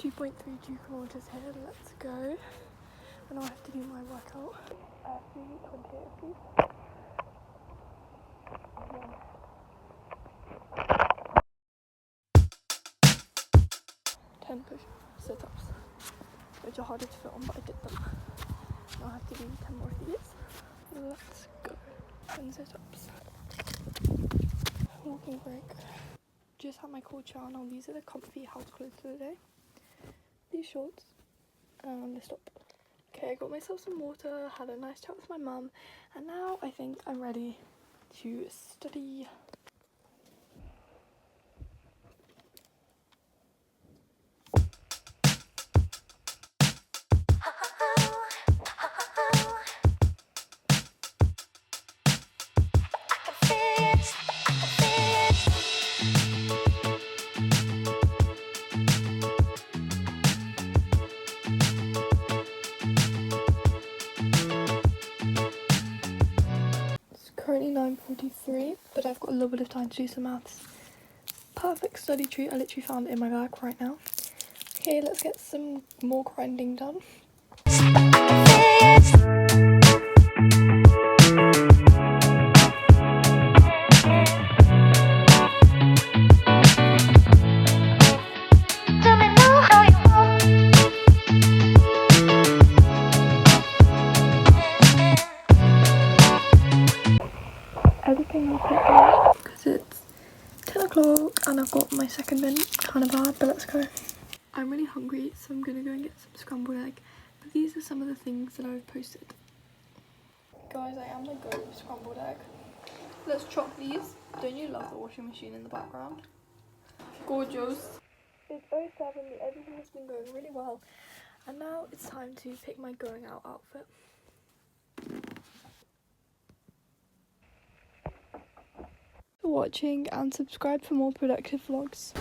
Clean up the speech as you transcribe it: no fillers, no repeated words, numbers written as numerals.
2.3 kilometers here, let's go. And I have to do my workout. I have to do 28 of these. Yeah. 10 sit-ups, which are harder to film, but I did them. Now I have to do 10 more of these. Let's go. 10 sit-ups. Walking break. Just had my cold shower now. These are the comfy house clothes for the day. These shorts and this top. Okay, I got myself some water, had a nice chat with my mum, and now I think I'm ready to study. Currently 9:43, but I've got a little bit of time to do some maths. Perfect study treat, I literally found it in my bag right now. Okay, let's get some more grinding done. Everything else is because it's 10 o'clock and I've got my second bin, kind of bad, but let's go. I'm really hungry, so I'm gonna go and get some scrambled egg, but these are some of the things that I've posted. Guys, I am the go with scrambled egg. Let's chop these. Don't you love the washing machine in the background? Gorgeous. It's 07, everything has been going really well, and now it's time to pick my going out outfit. For watching and subscribe for more productive vlogs.